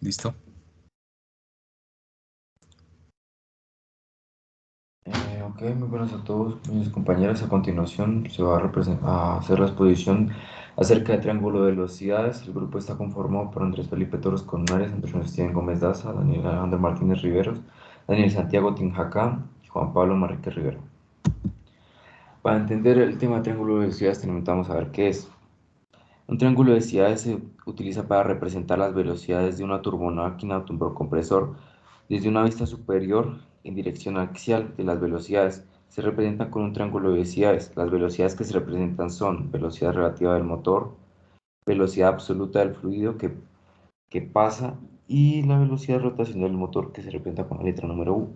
¿Listo? Ok, muy buenas a todos mis compañeros. A continuación se va a hacer la exposición acerca del triángulo de velocidades. El grupo está conformado por Andrés Felipe Torres Colmenares, Anderson Steven Gómez Daza, Daniel Alejandro Martínez Riveros, Daniel Santiago Tinjacá y Juan Pablo Manrique Rivero. Para entender el tema de triángulo de velocidades, vamos a ver qué es. Un triángulo de velocidades se utiliza para representar las velocidades de una turbomáquina o turbocompresor. Desde una vista superior, en dirección axial de las velocidades, se representan con un triángulo de velocidades. Las velocidades que se representan son velocidad relativa del motor, velocidad absoluta del fluido que pasa y la velocidad rotacional del motor que se representa con la letra número U.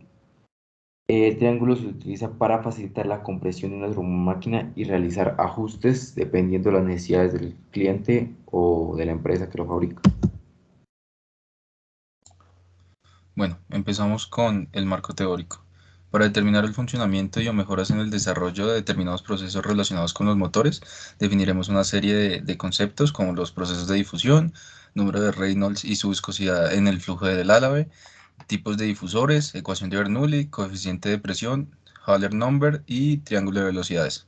El triángulo se utiliza para facilitar la compresión de una máquina y realizar ajustes dependiendo de las necesidades del cliente o de la empresa que lo fabrica. Bueno, empezamos con el marco teórico. Para determinar el funcionamiento y o mejoras en el desarrollo de determinados procesos relacionados con los motores, definiremos una serie de conceptos como los procesos de difusión, número de Reynolds y su viscosidad en el flujo del álave, tipos de difusores, ecuación de Bernoulli, coeficiente de presión, Haller number y triángulo de velocidades.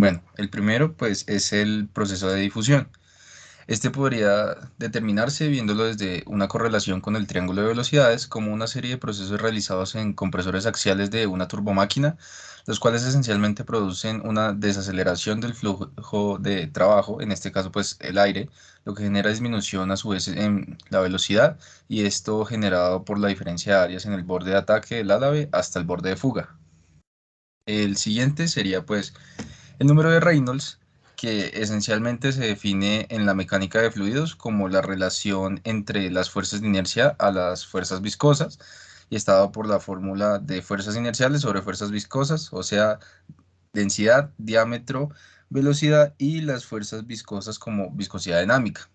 Bueno, el primero pues es el proceso de difusión. Este podría determinarse viéndolo desde una correlación con el triángulo de velocidades como una serie de procesos realizados en compresores axiales de una turbomáquina, los cuales esencialmente producen una desaceleración del flujo de trabajo, en este caso pues el aire, lo que genera disminución a su vez en la velocidad y esto generado por la diferencia de áreas en el borde de ataque del álave hasta el borde de fuga. El siguiente sería pues el número de Reynolds, que esencialmente se define en la mecánica de fluidos como la relación entre las fuerzas de inercia a las fuerzas viscosas, y está dado por la fórmula de fuerzas inerciales sobre fuerzas viscosas, o sea, densidad, diámetro, velocidad y las fuerzas viscosas como viscosidad dinámica.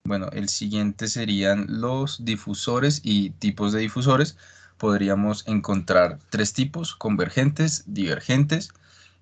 Bueno, el siguiente serían los difusores y tipos de difusores. Podríamos encontrar tres tipos: convergentes, divergentes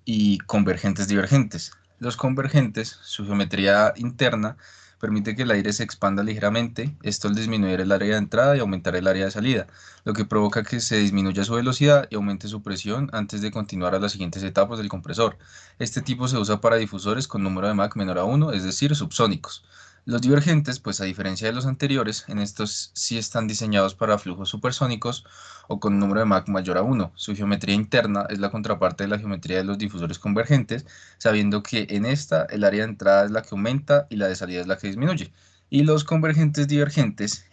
y convergentes divergentes. Los convergentes, su geometría interna permite que el aire se expanda ligeramente, esto al disminuir el área de entrada y aumentar el área de salida, lo que provoca que se disminuya su velocidad y aumente su presión antes de continuar a las siguientes etapas del compresor. Este tipo se usa para difusores con número de Mach menor a 1, es decir, subsónicos. Los divergentes, pues a diferencia de los anteriores, en estos sí están diseñados para flujos supersónicos o con un número de Mach mayor a 1. Su geometría interna es la contraparte de la geometría de los difusores convergentes, sabiendo que en esta el área de entrada es la que aumenta y la de salida es la que disminuye. Y los convergentes divergentes,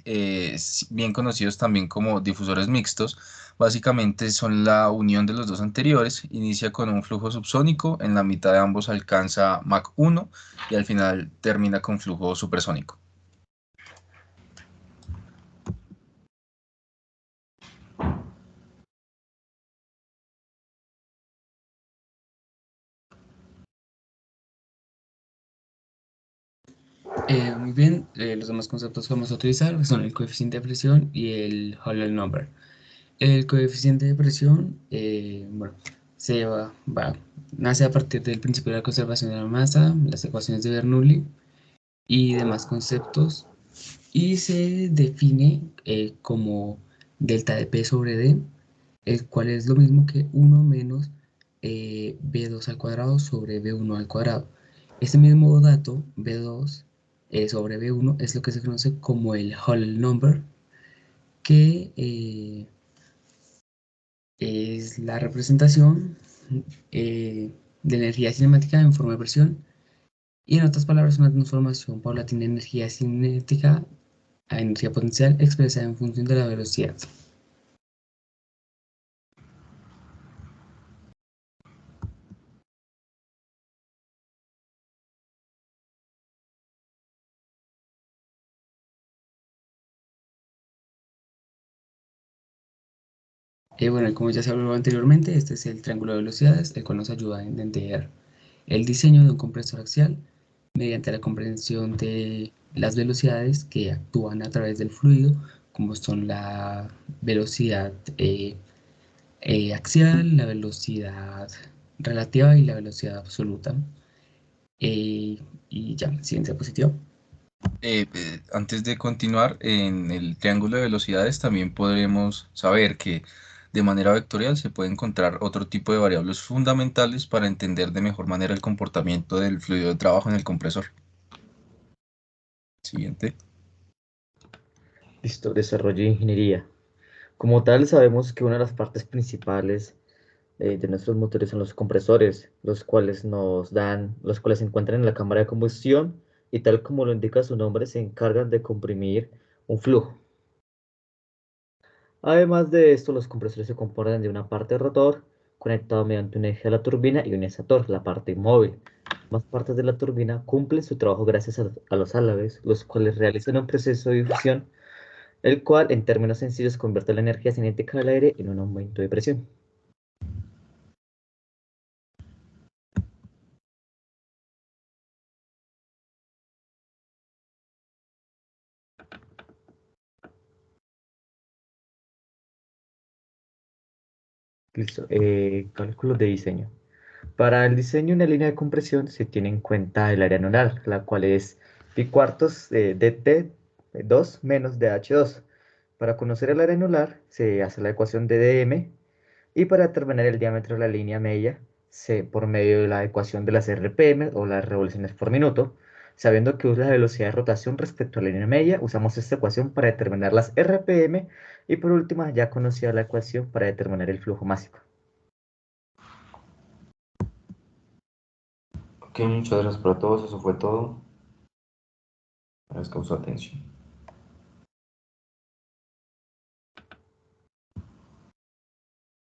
bien conocidos también como difusores mixtos, básicamente son la unión de los dos anteriores. Inicia con un flujo subsónico, en la mitad de ambos alcanza Mach 1 y al final termina con flujo supersónico. Muy bien, los demás conceptos que vamos a utilizar son el coeficiente de presión y el Hollow number. El coeficiente de presión, bueno, se nace a partir del principio de la conservación de la masa, las ecuaciones de Bernoulli y demás conceptos, y se define como delta de P sobre D, el cual es lo mismo que 1 menos B2 al cuadrado sobre B1 al cuadrado. Este mismo dato, B2 sobre B1, es lo que se conoce como el Hall number, que es la representación de energía cinética en forma de presión, y en otras palabras, una transformación paulatina de energía cinética a energía potencial expresada en función de la velocidad. Bueno, como ya se habló anteriormente, este es el triángulo de velocidades, el cual nos ayuda a entender el diseño de un compresor axial mediante la comprensión de las velocidades que actúan a través del fluido, como son la velocidad axial, la velocidad relativa y la velocidad absoluta. Y ya, ciencia positiva. Antes de continuar, en el triángulo de velocidades también podremos saber que de manera vectorial se puede encontrar otro tipo de variables fundamentales para entender de mejor manera el comportamiento del fluido de trabajo en el compresor. Siguiente. Listo, desarrollo de ingeniería. Como tal, sabemos que una de las partes principales de nuestros motores son los compresores, los cuales se encuentran en la cámara de combustión y tal como lo indica su nombre, se encargan de comprimir un flujo. Además de esto, los compresores se componen de una parte rotor conectado mediante un eje a la turbina y un estator, la parte inmóvil. Ambas partes de la turbina cumplen su trabajo gracias a los álabes, los cuales realizan un proceso de difusión, el cual en términos sencillos convierte la energía cinética del aire en un aumento de presión. Listo. Cálculos de diseño. Para el diseño de una línea de compresión se tiene en cuenta el área anular, la cual es pi cuartos dt2 menos dh2. Para conocer el área anular se hace la ecuación de dm y para determinar el diámetro de la línea media por medio de la ecuación de las RPM o las revoluciones por minuto, sabiendo que es la velocidad de rotación respecto a la línea media, usamos esta ecuación para determinar las RPM y por último ya conocida la ecuación para determinar el flujo máximo. Ok, muchas gracias para todos, eso fue todo. Gracias por su atención.